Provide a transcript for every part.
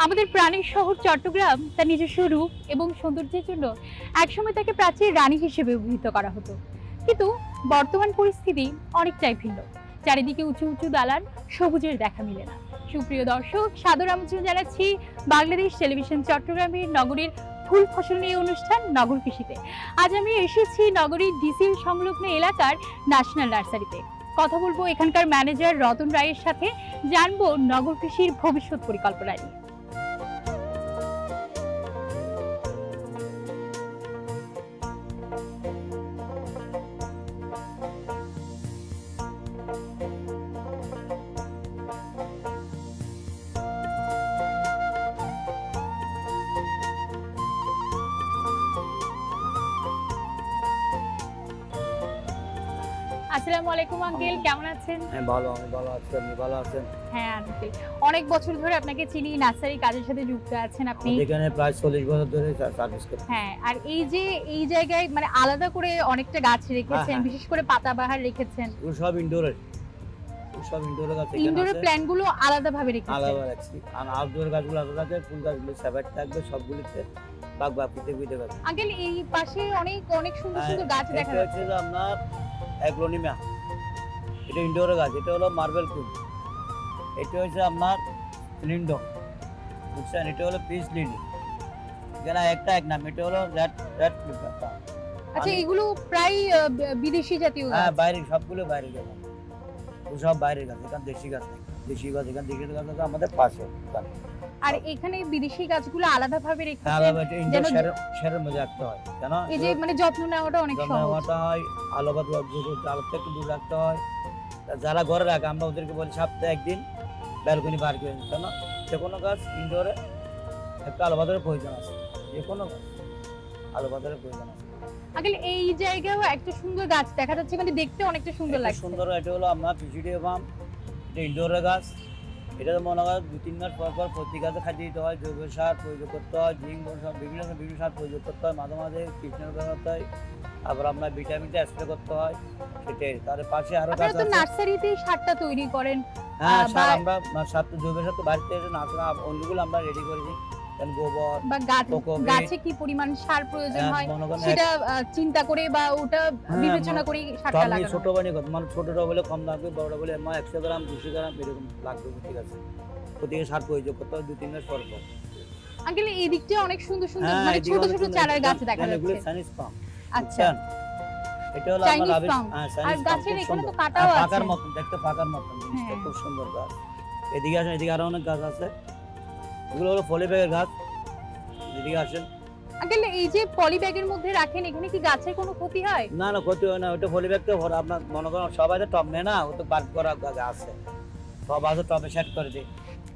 আমাদের প্রাণের শহর চট্টগ্রাম তার নিজস্ব রূপ এবং সৌন্দর্যের জন্য একসময় তাকে প্রাচীর রানী হিসেবে অভিহিত করা হতো, কিন্তু বর্তমান পরিস্থিতি অনেকটাই ভিন্ন। চারিদিকে উঁচু উঁচু দালান, সবুজের দেখা মিলে না। সুপ্রিয় দর্শক, সাদর আমন্ত্রণ জানাচ্ছি বাংলাদেশ টেলিভিশন চট্টগ্রামের নগরীর ফুল ফসল নিয়ে অনুষ্ঠান নগর কৃষিতে। আজ আমি এসেছি নগরীর ডিসিএল সংলগ্ন এলাকার ন্যাশনাল নার্সারিতে। কথা বলবো এখানকার ম্যানেজার রতন রায়ের সাথে, জানবো নগর কৃষির ভবিষ্যৎ পরিকল্পনা নিয়ে। আসসালামু আলাইকুম আঙ্কেল, কেমন আছেন? হ্যাঁ ভালো, আমি ভালো আছি। আপনি ভালো আছেন? হ্যাঁ আঙ্কেল, অনেক বছর ধরে আপনাকে চিনি, নার্সারি কাজের সাথে যুক্ত আছেন আপনি। এখানে প্রায় 40 বছর ধরে সার্ভিস করছি। হ্যাঁ, আর এই যে এই জায়গায় মানে আলাদা করে অনেকটা গাছ রেখেছেন, হ্যাঁ। বিশেষ করে পাতাবাহার রেখেছেন। ওগুলো সব ইনডোরের, সব ইনডোরের গাছ এখানে ইনডোরের আছে। প্ল্যান্ট গুলো আলাদাভাবে রেখেছেন। আলাদা রাখছি। আর আউটডোর গাছগুলো আলাদা আছে, ফুল গাছগুলো সেপারেট থাকবে সবগুলিতে। বাগ বাগ পিতে গাছ। আঙ্কেল, এই পাশে অনেক অনেক সুন্দর সুন্দর গাছ দেখা এটা যাচ্ছে। হচ্ছে যে আপনার অ্যাগ্লোনিমা, এটা ইনডোরের গাছ। এটা হলো মার্বেল কুইন। এটা হচ্ছে আপনার লিন্ডো, বুঝছেন? এটা হলো পিস লিলি। এখানে একটা এক নাম, এটা হলো রেড রেড ক্লিপার। আচ্ছা, এগুলো প্রায় বিদেশি জাতীয় গাছ। হ্যাঁ, বাইরে সবগুলো বাইরে যাবে। ও সব বাইরের গাছ, এখানে দেশি গাছ নেই। দেশি গাছ এখানে দেশি গাছ আছে আমাদের পাশে। আর এখানে বিদেশি গাছগুলো আলাদাভাবে রেখেছেন, আলাদা ইনডোর যেন শেরের মধ্যে রাখতে হয়। কেন? এই যে মানে যত্ন নেওয়াটা অনেক যত্ন সহজ। নেওয়াটা হয়, আলোবাদ আলোতে একটু দূর রাখতে হয়। যারা ঘরে রাখে আমরা ওদেরকে বলি সপ্তাহে একদিন ব্যালকনি বার করে দিন। কেন? যে কোনো গাছ ইনডোরে একটা আলোবাদের প্রয়োজন আছে, যে কোনো গাছ আলোবাদের প্রয়োজন আছে। আঙ্কেল, এই জায়গায়ও একটা সুন্দর গাছ দেখা যাচ্ছে, মানে দেখতে অনেকটা সুন্দর এটা লাগছে। সুন্দর। এটা হলো আপনার পিসিডিও পাম। এটা ইনডোরের গাছ। এটা তো মনে করেন 2-3 মাস পর পর প্রতি গাছে খাদ্য দিতে হয়, জৈব সার প্রয়োগ করতে হয়, জিঙ্ক বিভিন্ন সার প্রয়োগ করতে হয়, মাঝে মাঝে কীটনাশক করতে হয়, তারপর আপনার ভিটামিনটা স্প্রে করতে হয়। সেটাই। তার পাশে আরো গাছ আপনারা তো আছে। নার্সারিতে সারটা তৈরি করেন। হ্যাঁ, সার বা- আমরা সার তো জৈব সার তো বাড়িতে এসে না অন্যগুলো আমরা রেডি করে দিই। যেমন গোবর, বা কোকোপিট, গাছে কি পরিমাণ সার প্রয়োজন হয় মনে করেন সেটা চিন্তা করে বা ওটা বিবেচনা করে সারটা আমি লাগানো ছোট হয়। বানিয়ে মানে ছোটটা বলে কম লাগবে, বড়টা বলে 100 গ্রাম 200 গ্রাম এরকম লাগবে। ঠিক আছে, প্রতিদিন সার প্রয়োগ করতে হয় 2-3 মাস পর পর। আঙ্কেল, এই দিকটা অনেক সুন্দর সুন্দর হ্যাঁ, মানে এদিকে ছোট অনেক ছোট সুন্দর চারার গাছ একদম, দেখা এগুলো যাচ্ছে। চাইনিজ পাম। আচ্ছা, এটা হলো চাইনিজ আমার রাবিশ। পাম। হ্যাঁ, আর চাইনিজ পাম। গাছের খুব এখানে তো সুন্দর। কাটাও আছে। পাকার মতন দেখতে, পাকার মতন জিনিসটা হ্যাঁ। খুব সুন্দর গাছ। এদিকে আসেন, এদিকে আরো অনেক গাছ আছে। এগুলো হলো ফলি ব্যাগের গাছ। এদিকে আসেন। আঙ্কেল, এই যে পলি ব্যাগের মধ্যে রাখেন, এখানে কি গাছের কোনো ক্ষতি হয়? না না, ক্ষতি হয় না। ওটা ফলি ব্যাগ তো ভরা। আপনার মনে করেন সবাই তো টব নেয় না, ও তো বার করা গাছ আছে, সব আছে টবে সেট করে দিই।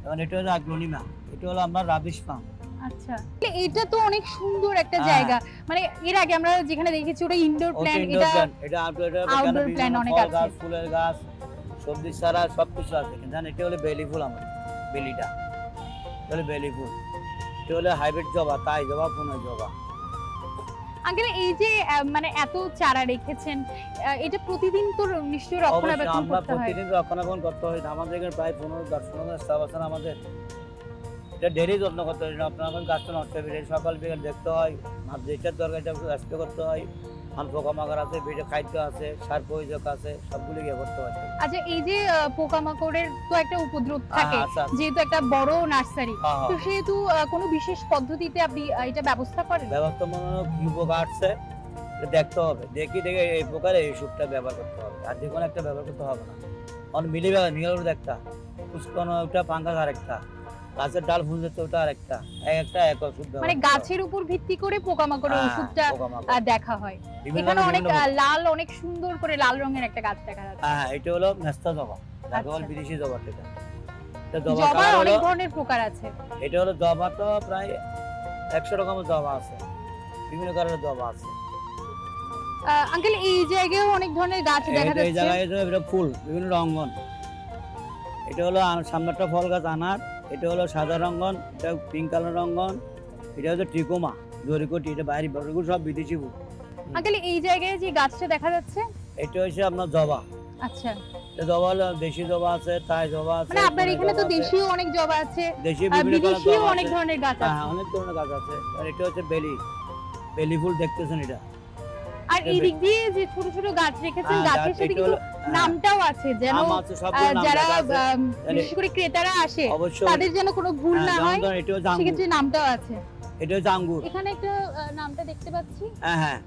এবং এটা হলো অ্যাগ্লোনিমা। এটা হলো আপনার রাবিশ পাম। আচ্ছা, এটা তো অনেক সুন্দর একটা হ্যাঁ। জায়গা। মানে এর আগে আমরা যেখানে দেখেছি ওটা ইনডোর প্ল্যান্ট, এটা এটা আউটডোর outdoor plant অনেক আছে। গাছ, ফুলের গাছ, সবজি চারা সবকিছু আছে। কিন্তু এটা হলো বেলি ফুল। আমার বেলিটা এটা হলো বেলি ফুল। এটা হলো হাইব্রিড জবা, তাই জবা, পুনে জবা। আঙ্কেল, এই যে মানে এত চারা রেখেছেন, এটা প্রতিদিন তো নিশ্চয়ই অবশ্যই রক্ষণাবেক্ষণ আমরা করতে হয়। প্রতিদিন রক্ষণাবেক্ষণ করতে হয়। আমাদের এখানে প্রায় 15-10 স্টাফ আছেন আমাদের। এটা ডেলি যত্ন করতে হয়। আপনার গাছটা নষ্ট হবে, সকাল বিকেল দেখতে হয়। আর যেটার দরকার এটা স্প্রে করতে হয়। আর পোকামাকড় আছে, বেটে খাদ্য আছে, সার প্রয়োজক আছে, সবগুলো ইয়ে করতে হয়। আচ্ছা, এই যে পোকামাকড়ের তো একটা উপদ্রব থাকে, আচ্ছা, আচ্ছা। যেহেতু একটা বড় নার্সারি, হ্যাঁ, তো হ্যাঁ। সেহেতু কোনো বিশেষ পদ্ধতিতে আপনি এটা ব্যবস্থা করেন? ব্যবস্থাপনামূলক কি পোকা আসছে এটা দেখতে হবে। দেখে এই প্রকার এই ওষুধটা ব্যবহার করতে হবে। আর যে কোনো একটা ব্যবহার করতে হবে না। অনেক মিলিবাগ একটা, পুষ্কন ওটা, পাঙ্গাস আরেকটা, গাছের ডাল ফুল যাচ্ছে ওটা আরেকটা, এক ওষুধ ব্যবহার মানে করতে হবে। গাছের উপর ভিত্তি করে পোকামাকড়ের হ্যাঁ, ওষুধটা পোকামাকড়। দেখা হয়। বিভিন্ন এখানে অনেক বিভিন্ন- লাল, অনেক সুন্দর করে লাল রঙের একটা গাছ দেখা যাচ্ছে। হ্যাঁ, এটা হলো মেস্তা জবা, যাকে বলে আচ্ছা। বিদেশি জবা। এটা জবা জবার কালার অনেক হলো, ধরনের প্রকার আছে। এটা হলো জবা তো প্রায় 100 রকমের জবা আছে, বিভিন্ন কালারের জবা আছে। আঙ্কেল, এই জায়গায়ও অনেক ধরনের গাছ দেখা এই যাচ্ছে। জায়গায় এটা ফুল বিভিন্ন রঙ্গন। এটা হলো সামনেরটা ফল গাছ আনার। এটা হলো সাদা রঙ্গন, এটা পিঙ্ক কালার রঙ্গন, এটা হচ্ছে ট্রিকোমা, জরিকটি, এটা বাইরে বড়গুলো সব বিদেশি ফুল। আঙ্কেল, এই জায়গায় যে গাছটা দেখা যাচ্ছে, এটা হচ্ছে আপনার জবা। আচ্ছা, জবা হলো দেশি জবা আছে, থাই জবা আছে, মানে আপনার এখানে তো দেশীয় অনেক জবা আছে, দেশি আর বিভিন্ন কালার বিদেশীয় জবা অনেক আছে। ধরনের গাছ হ্যাঁ আছে। অনেক ধরনের গাছ আছে। আর এটা হচ্ছে বেলি ফুল দেখতেছেন এটা। আর এই দিক দিয়ে যে ছোট ছোট গাছ রেখেছেন, হ্যাঁ, গাছের সাথে এটা কিন্তু হলো নামটাও আছে, যেন নাম আছে, সবগুলো নাম যারা লেখা আছে। বিশেষ করে ক্রেতারা আসে অবশ্যই তাদের যেন কোনো ভুল না যেমন হয়, ধরেন এটা হচ্ছে আঙ্গুর, সেক্ষেত্রে নামটাও আছে। এটা হচ্ছে আঙ্গুর। এখানে একটা নামটা দেখতে পাচ্ছি, হ্যাঁ হ্যাঁ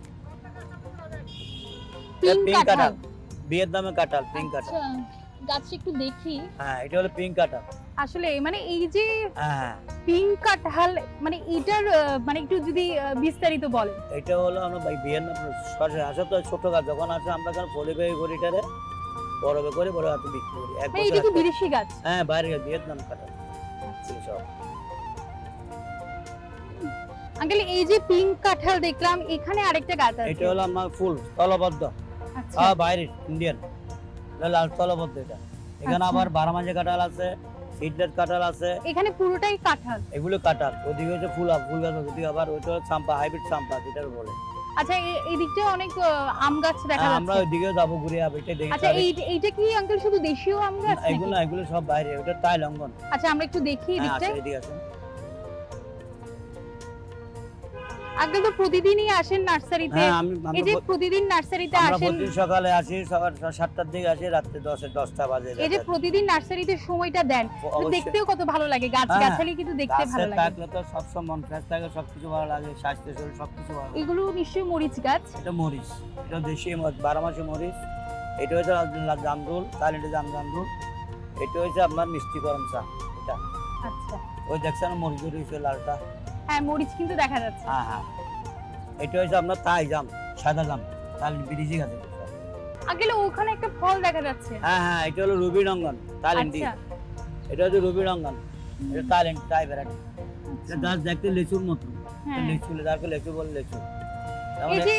পিঙ্ক পিঙ্ক কাঁঠাল। কাঁঠাল, ভিয়েতনামের কাঁঠাল, পিঙ্ক কাঁঠাল। আচ্ছা, গাছটা একটু দেখি। হ্যাঁ এটা হলো পিঙ্ক কাঁঠাল। আসলে মানে এই যে হ্যাঁ পিঙ্ক কাঁঠাল, মানে এটার মানে একটু যদি বিস্তারিত বলেন। এটা হলো আমরা ভিয়েতনাম সরাসরি আসা তো ছোট গাছ, যখন আসে আমরা কেন ফলে বেয়ে করি এটারে বড় বে করে বড় হাতে বিক্রি করি। এক মানে বছর এটা কি একটা- বিদেশি গাছ? হ্যাঁ বাইরে ভিয়েতনাম কাঁঠাল সব। আঙ্কেল এই যে পিঙ্ক কাঁঠাল দেখলাম, এখানে আরেকটা গাছ আছে। এটা হলো আমার ফুল তলবদ্ধ, আচ্ছা, বাইরে ইন্ডিয়ান লাল তলবদ্ধ এটা। এখানে আচ্ছা। আবার 12 মাসে কাঁঠাল আছে, সিডলেস কাঁঠাল আছে, এখানে পুরোটাই কাঁঠাল। এগুলো কাঁঠাল। ওদিকে হচ্ছে ফুল গাছ, ওদিকে আবার ওইটা হচ্ছে চাম্পা, হাইব্রিড চাম্পা যেটা বলে। আচ্ছা, এই দিকটা অনেক আম গাছ দেখা হ্যাঁ, আমরা যাচ্ছে। ওইদিকে যাবো ঘুরে, এটা দেখি। আচ্ছা, এইটা কি আঙ্কেল শুধু দেশীয় আম গাছ নাকি? এগুলো সব বাইরে, ওটা তাই লঙ্ঘন। আচ্ছা, আমরা একটু দেখি এই দিকটা। এদিকে আসুন। আঙ্কেল তো প্রতিদিনই আসেন নার্সারিতে, হ্যাঁ এই যে প্রতিদিন নার্সারিতে আমরা আসেন, প্রতিদিন সকালে আসি, সকাল 7টার দিকে আসি, রাত্রে 10টা বাজে। এই যে প্রতিদিন নার্সারিতে সময়টা দেন, তো অবশ্যই। দেখতেও কত ভালো লাগে, গাছ হ্যাঁ, গাছালি কিন্তু দেখতে ভালো গাছের লাগে। থাকলে তো সবসময় মন ফ্রেশ থাকে, সবকিছু ভালো লাগে, স্বাস্থ্য শরীর সবকিছু ভালো লাগে। এগুলো নিশ্চয়ই মরিচ গাছ। এটা মরিচ, এটা দেশি 12 মাসে মরিচ। এটা হচ্ছে জামরুল, থাইল্যান্ডের জামরুল। এটা হচ্ছে আপনার মিষ্টি গরম চা। এটা আচ্ছা, ওই দেখছেন মরিচ রয়েছে লালটা। হ্যাঁ মরিচ কিন্তু দেখা যাচ্ছে। হ্যাঁ হ্যাঁ এটা হচ্ছে আপনার থাই জাম, সাদা জাম, থাইল্যান্ড বিদেশি গাছ। আঙ্কেল ওখানে একটা ফল দেখা যাচ্ছে। হ্যাঁ হ্যাঁ এটা হলো রুবি রঙ্গন, থাইল্যান্ডি। আচ্ছা, এটা হচ্ছে রুবি রঙ্গন, এটা থাইল্যান্ড থাই ভ্যারাইটি। এটা গাছ দেখতে লেচুর মতো, হ্যাঁ। লেচু, যাকে লেচু বলে লেচু। এই যে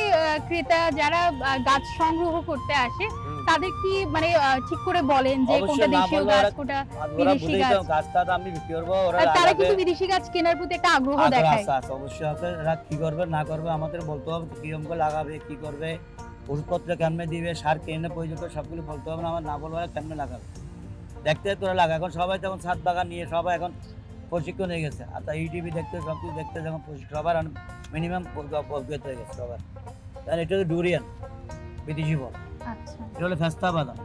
ক্রেতা যারা গাছ সংগ্রহ করতে আসে, তাদের কি মানে ঠিক করে বলেন যে অবশ্যই কোনটা না দেশীয় বললে গাছ, ওরা- কোনটা ওরা বিদেশি বুঝেই গাছ? তো গাছটা তো আমি বিক্রি করবো, ওরা আর তারা লাগাবে। কিন্তু বিদেশি গাছ কেনার প্রতি একটা আগ্রহ আগ্রহ দেখায়। আছে, অবশ্যই আছে। এরা কি করবে না করবে আমাদের বলতে হবে, কিরকম করে লাগাবে, কি করবে, ওষুধপত্র কেমনে দিবে, সার কেমনে প্রয়োজন করে, সবগুলো বলতে হবে না। আমার না বলবো কেমনে লাগাবে, দেখতে তোরা লাগা। এখন সবাই যখন ছাদ বাগান নিয়ে সবাই এখন প্রশিক্ষণ হয়ে গেছে, আর ইউটিউবে দেখতে সবকিছু দেখতে যখন সবার মিনিমাম অভিজ্ঞতা হয়ে গেছে সবার। তাহলে এটা হচ্ছে ডুরিয়ান, বিদেশি ফল। আচ্ছা এটা হলো ফেস্তা বাদাম।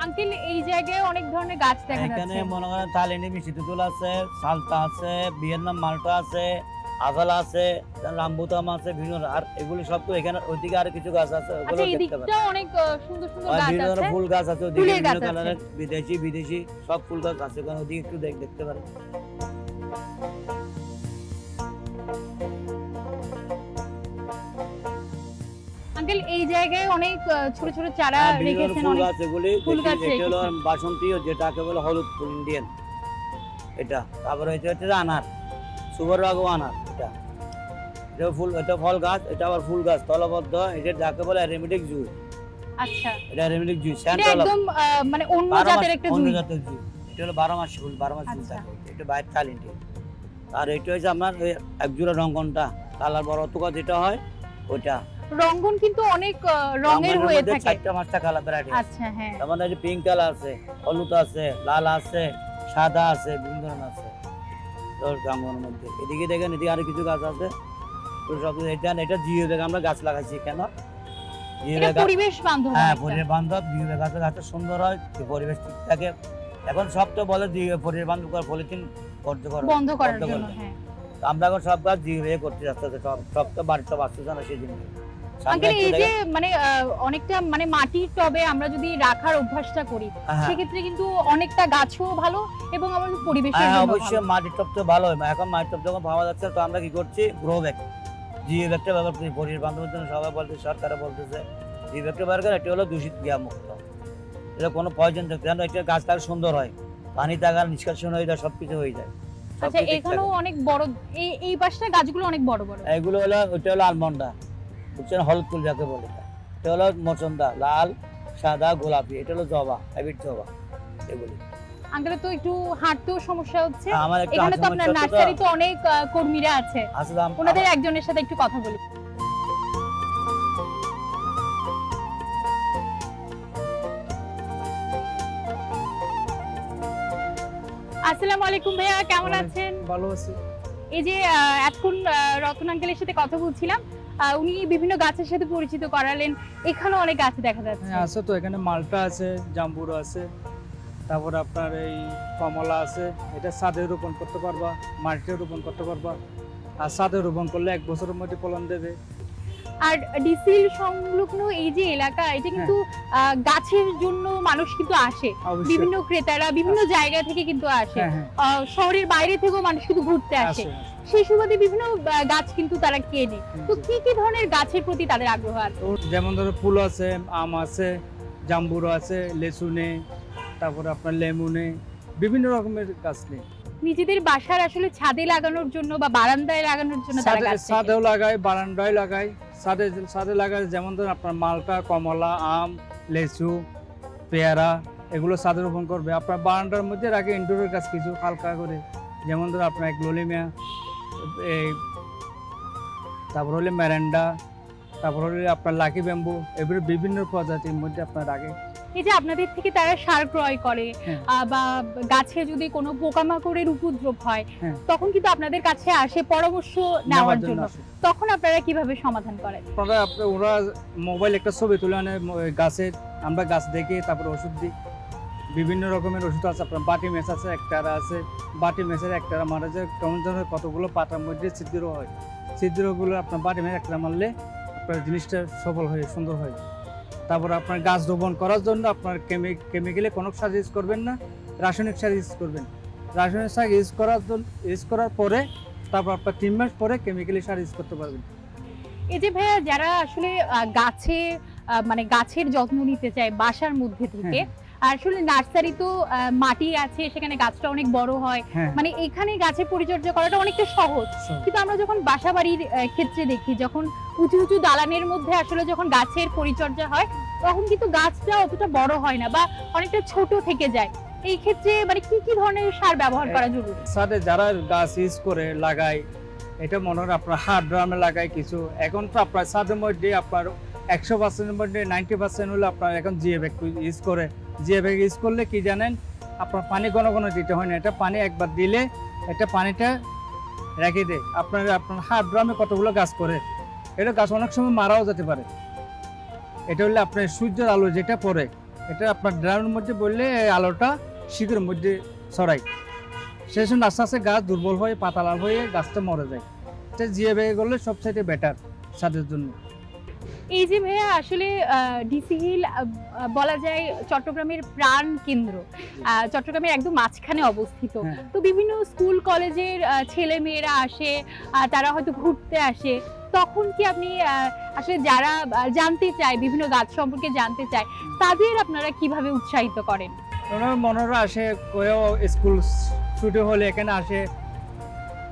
আঙ্কেল এই জায়গায় অনেক ধরনের গাছ দেখা এখানে যাচ্ছে। মনে করেন থাইল্যান্ডের মিষ্টি তেঁতুল আছে, সালতা আছে, ভিয়েতনাম মালটা আছে, আগালা আছে, রামবুতাম আছে, বিভিন্ন। আর এগুলো সব তো এখানে ওইদিকে আর কিছু গাছ আছে, ওগুলো আচ্ছা, এই দেখতে পারেন। দিকটা অনেক সুন্দর সুন্দর আর গাছ বিভিন্ন আছে। ধরনের ফুল গাছ আছে, ওদিকে ফুলের বিভিন্ন গাছ আছে। কালারের বিদেশি সব ফুল গাছ আছে, ওখানে ওদিকে একটু দেখতে পারেন। আঙ্কেল এই জায়গায় অনেক ছোট ছোট চারা হ্যাঁ, বিভিন্ন রেখেছেন, ফুল অনেক গাছ এগুলি। ফুল গাছ এটা হলো রেখেছেন। বাসন্তী, যেটাকে বলে হলুদ ফুল ইন্ডিয়ান এটা। তারপরে হচ্ছে আনার, সুবর বাগো আনার। এটা ফুল, এটা ফল গাছ, এটা আবার ফুল গাছ তলবদ্ধ। এটা যাকে বলে রেমিডিক জুই। আচ্ছা, এটা রেমিডিক জুই, এটা সেন্ট্রাল একদম মানে অন্য জাতের একটা অন্য জুঁই। জাতের জুই। এটা হলো 12 মাস ফুল, 12 মাস ফুল আচ্ছা। থাকে। এটা বাইরে থাইল্যান্ডে। আর এটা হচ্ছে আপনার ওই একজোড়া রঙ্গনটা, কালার বড় অত যেটা হয় ওইটা। রঙ্গন কিন্তু অনেক রঙের হয়ে থাকে। 4টা-5টা কালার ভ্যারাইটি। আচ্ছা, হ্যাঁ। যেমন এই যে পিঙ্ক কালার আছে, হলুদ আছে, লাল আছে, সাদা আছে, বিভিন্ন ধরনের আছে রঙ্গনের মধ্যে। এদিকে দেখেন, এদিকে আরো কিছু গাছ আছে। তো সব এটা জিও ব্যাগ আমরা গাছ লাগাইছি কেন, জিও এটা ব্যাগ। পরিবেশ বান্ধব। হ্যাঁ অনেকটা। পরিবেশ বান্ধব, জিও ব্যাগ গাছে গাছ সুন্দর হয়, পরিবেশ ঠিক থাকে। এখন সব তো বলে পরিবেশ বান্ধব করে, পলিথিন বন্ধ করো, বন্ধ করার বন্ধ জন্য, করতে। হ্যাঁ। তো আমরা এখন সব গাছ জিও ব্যাগ করতে যাচ্ছে, সব তো বাড়িতে বাঁচতেছে না সেই জন্য। আঙ্কেল এই যে মানে অনেকটা মানে মাটির টবে আমরা যদি রাখার অভ্যাসটা করি, সেক্ষেত্রে কিন্তু অনেকটা গাছও ভালো এবং আমাদের পরিবেশের হ্যাঁ জন্য অবশ্যই ভালো। মাটির টব তো ভালো হয়। এখন মাটির টব যখন পাওয়া যাচ্ছে, তো আমরা কি করছি, গ্রো ব্যাগ, জিও ব্যাগটা ব্যবহার করি। পরিবেশ বান্ধবের জন্য সবাই বলতেছে, সরকার বলতেছে জিও ব্যাগটা ব্যবহার করে। এটা হলো দূষিত গ্যাস মুক্ত, এটা কোনো পয়জন থাকতে না। এটা গাছটা সুন্দর হয়, পানি থাকার নিষ্কাশন হয়ে যায়, সবকিছু হয়ে যায়। আচ্ছা, এখানেও অনেক বড়, এই পাশটা গাছগুলো অনেক বড় বড়। এগুলো হলো, ওইটা হলো আলমন্ডা, বুঝছেন, হলুদ ফুল যাকে বলে। এটা হলো মচন্দা, লাল, সাদা, গোলাপি। এটা হলো জবা, হাইব্রিড জবা এগুলি। আঙ্কেল তো একটু হাঁটতেও সমস্যা হচ্ছে। আমার একটা এখানে তো আপনার নার্সারিতে অনেক কর্মীরা আছে, ওনাদের একজনের সাথে একটু কথা বলি। আসসালামু আলাইকুম ভাইয়া, কেমন আছেন? ভালো আছি। এই যে এখন রতন আঙ্কেলের সাথে কথা বলছিলাম, উনি বিভিন্ন গাছের সাথে পরিচিত করালেন। এখানে অনেক গাছ দেখা যাচ্ছে। হ্যাঁ আছে তো, এখানে মালটা আছে, জাম্বুরা আছে, তারপর আপনার এই কমলা আছে। এটা ছাদে রোপণ করতে পারবা, মাটিতে রোপণ করতে পারবা। আর ছাদে রোপণ করলে 1 বছরের মধ্যে ফলন দেবে। আর ডিসিল সংলগ্ন এই যে এলাকা, এটা কিন্তু গাছের জন্য মানুষ কিন্তু আসে, অবশ্যই। বিভিন্ন ক্রেতারা বিভিন্ন জায়গা থেকে কিন্তু আসে। হ্যাঁ, হ্যাঁ, শহরের বাইরে থেকেও মানুষ কিন্তু ঘুরতে আসে, আছে। সেই সুবাদে বিভিন্ন গাছ কিন্তু তারা কেনে। তো কি কি ধরনের গাছের প্রতি তাদের আগ্রহ আছে? যেমন ধরো ফুল আছে, আম আছে, জাম্বুরা আছে, লেচু নেই, তারপরে আপনার লেমু নেই, বিভিন্ন রকমের গাছ নেই। নিজেদের বাসার আসলে ছাদে লাগানোর জন্য বা বারান্দায় লাগানোর জন্য তারা গাছ কেনে। ছাদেও লাগায়, বারান্দায় লাগায়। ছাদে লাগায় যেমন ধরুন আপনার মালটা, কমলা, আম, লেচু, পেয়ারা, এগুলো ছাদে রোপণ করবে। আপনার বারান্দার মধ্যে রাখে ইনডোরের গাছ কিছু হালকা করে, যেমন ধরুন আপনার গ্লোলিমিয়া, এই তারপর হলে ম্যারেন্ডা, তারপর হলে আপনার লাকি ব্যাম্বু, এগুলো বিভিন্ন প্রজাতির মধ্যে আপনার রাখে। এই যে আপনাদের থেকে তারা সার ক্রয় করে, হ্যাঁ। বা গাছে যদি কোনো পোকামাকড়ের উপদ্রব হয়, হ্যাঁ। তখন কিন্তু আপনাদের কাছে আসে পরামর্শ নেওয়ার জন্য। আসে। তখন আপনারা কিভাবে সমাধান করেন? ওরা মোবাইল একটা ছবি তুলে আনে গাছের, আমরা গাছ দেখে তারপর ওষুধ দিই। বিভিন্ন রকমের ওষুধ আছে, আপনার বাটি মেস আছে, একটারা আছে। বাটি মেসের একটারা মারা যায়, কেমন ধরনের কতগুলো পাতার মধ্যে ছিদ্র হয়, ছিদ্রগুলো আপনার বাটি মেস একটা মারলে আপনার জিনিসটা সফল হয়, সুন্দর হয়। তারপর আপনার গাছ রোপণ করার জন্য আপনার কেমিক্যালে কোনো সার ইউজ করবেন না, রাসায়নিক সার ইউজ করবেন। রাসায়নিক সার ইউজ করার পরে তারপর আপনার 3 মাস পরে কেমিক্যালি সার ইউজ করতে পারবেন। এই যে ভাইয়া, যারা আসলে গাছে মানে গাছের যত্ন নিতে চায় বাসার মধ্যে থেকে, আর আসলে নার্সারি তো মাটি আছে, সেখানে গাছটা অনেক বড় হয়, হ্যাঁ, মানে এখানে গাছের পরিচর্যা করাটা অনেকটা সহজ। কিন্তু আমরা যখন বাসা বাড়ির ক্ষেত্রে দেখি, যখন উঁচু উঁচু দালানের মধ্যে আসলে যখন গাছের পরিচর্যা হয়, তখন কিন্তু গাছটা অতটা বড় হয় না বা অনেকটা ছোট থেকে যায়। এই ক্ষেত্রে মানে কি কি ধরনের সার ব্যবহার করা জরুরি? ছাদে যারা গাছ ইউজ করে লাগায়, এটা মনে হয় আপনার হার্ড ড্রামে লাগায় কিছু। এখন তো আপনার ছাদের মধ্যে আপনার 100%-এর মধ্যে 90% হলে আপনার এখন জিএফ ইউজ করে। জিএফ ইউজ করলে কি জানেন, আপনার পানি ঘন ঘন দিতে হয় না। এটা পানি একবার দিলে এটা পানিটা রেখে দেয়। আপনার হার্ড ড্রামে কতগুলো গাছ করে, এটা গাছ অনেক সময় মারাও যেতে পারে। এটা হলে আপনার সূর্যের আলো যেটা পড়ে, এটা আপনার ড্রামের মধ্যে বললে এই আলোটা শিকড়ের মধ্যে ছড়ায়, সেই জন্য আস্তে আস্তে গাছ দুর্বল হয়ে পাতা লাল হয়ে গাছটা মরে যায়। এটা জিএফ করলে সবচাইতে বেটার ছাদের জন্য। এই যে ভাইয়া, আসলে ডিসি হিল বলা যায় চট্টগ্রামের প্রাণ কেন্দ্র, চট্টগ্রামের একদম মাঝখানে অবস্থিত। হ্যাঁ। তো বিভিন্ন স্কুল কলেজের ছেলে মেয়েরা আসে, তারা হয়তো ঘুরতে আসে। তখন কি আপনি আসলে যারা জানতে চায়, বিভিন্ন গাছ সম্পর্কে জানতে চায়, তাদের আপনারা কিভাবে উৎসাহিত করেন? ওনার মনেরা আসে, কেউ স্কুল ছুটি হলে এখানে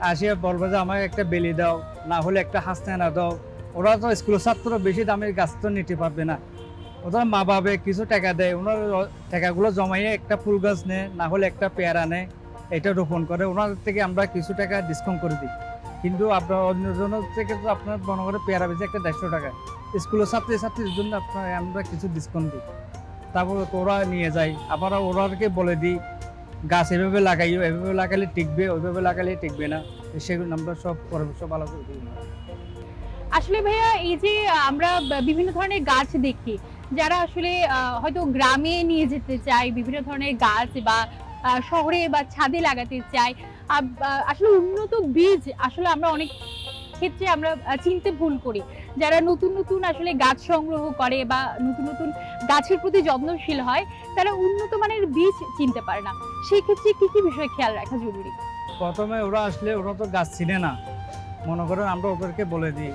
আসে বলবো যে আমাকে একটা বেলি দাও, না হলে একটা হাসনানা দাও। ওরা তো স্কুলের ছাত্র, বেশি দামের গাছ তো নিতে পারবে না। ওরা মা বাবা কিছু টাকা দেয়, ওনার টাকাগুলো জমাইয়ে একটা ফুল গাছ নেয়, না হলে একটা পেয়ারা নেয়, এটা রোপণ করে। ওনাদের থেকে আমরা কিছু টাকা ডিসকাউন্ট করে দিই। কিন্তু আপনার অন্যজনের থেকে তো আপনার মনে করে পেয়ারা বেশি একটা 150 টাকা, স্কুলের ছাত্রীর জন্য আপনার আমরা কিছু ডিসকাউন্ট দিই। তারপর ওরা নিয়ে যায়, আবার ওরাকে বলে দিই গাছ এভাবে লাগাইও, এভাবে লাগালে টিকবে, ওইভাবে লাগালে টিকবে না। সেগুলো আমরা সব পরামর্শ ভালো করে দিই। আসলে ভাইয়া, এই যে আমরা বিভিন্ন ধরনের গাছ দেখি, যারা আসলে হয়তো গ্রামে নিয়ে যেতে চায় বিভিন্ন ধরনের গাছ, বা শহরে বা ছাদে লাগাতে চায়, আসলে উন্নত বীজ আসলে আমরা অনেক ক্ষেত্রে আমরা চিনতে ভুল করি। যারা নতুন নতুন আসলে গাছ সংগ্রহ করে বা নতুন নতুন গাছের প্রতি যত্নশীল হয়, তারা উন্নত মানের বীজ চিনতে পারে না। সেই ক্ষেত্রে কি কি বিষয় খেয়াল রাখা জরুরি? প্রথমে ওরা আসলে ওরা তো গাছ চিনে না, মনে করেন আমরা ওদেরকে বলে দিই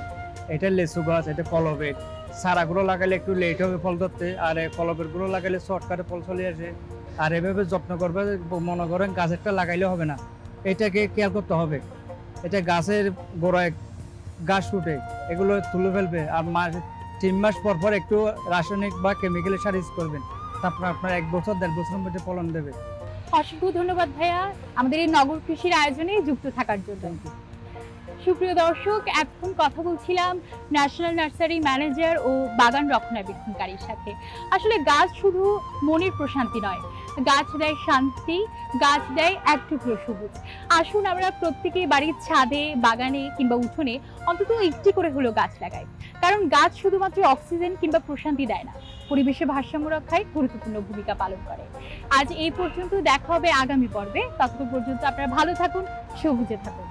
এটা লেচু গাছ, এটা কলবের। সারাগুলো লাগালে একটু লেট হবে ফল ধরতে, আর কলবের গুলো লাগালে শর্টকাটে ফল চলে আসে। আর এভাবে যত্ন করবে, মনে করেন গাছেরটা লাগাইলে হবে না, এটাকে খেয়াল করতে হবে। এটা গাছের গোড়ায় গাছ উঠে, এগুলো তুলে ফেলবে। আর 3 মাস পর পর একটু রাসায়নিক বা কেমিক্যাল সার ইউজ করবেন, তারপর আপনার 1 বছর 1.5 বছরের মধ্যে ফলন দেবে। অসংখ্য ধন্যবাদ ভাইয়া আমাদের এই নগর কৃষির আয়োজনে যুক্ত থাকার জন্য। সুপ্রিয় দর্শক, এখন কথা বলছিলাম ন্যাশনাল নার্সারি ম্যানেজার ও বাগান রক্ষণাবেক্ষণকারীর সাথে। আসলে গাছ শুধু মনের প্রশান্তি নয়, গাছ দেয় শান্তি, গাছ দেয় এক টুকরো সবুজ। আসুন আমরা প্রত্যেকেই বাড়ির ছাদে, বাগানে কিংবা উঠোনে অন্তত একটি করে হলো গাছ লাগাই, কারণ গাছ শুধুমাত্র অক্সিজেন কিংবা প্রশান্তি দেয় না, পরিবেশের ভারসাম্য রক্ষায় গুরুত্বপূর্ণ ভূমিকা পালন করে। আজ এই পর্যন্ত, দেখা হবে আগামী পর্বে। ততক্ষণ পর্যন্ত আপনারা ভালো থাকুন, সবুজে থাকুন।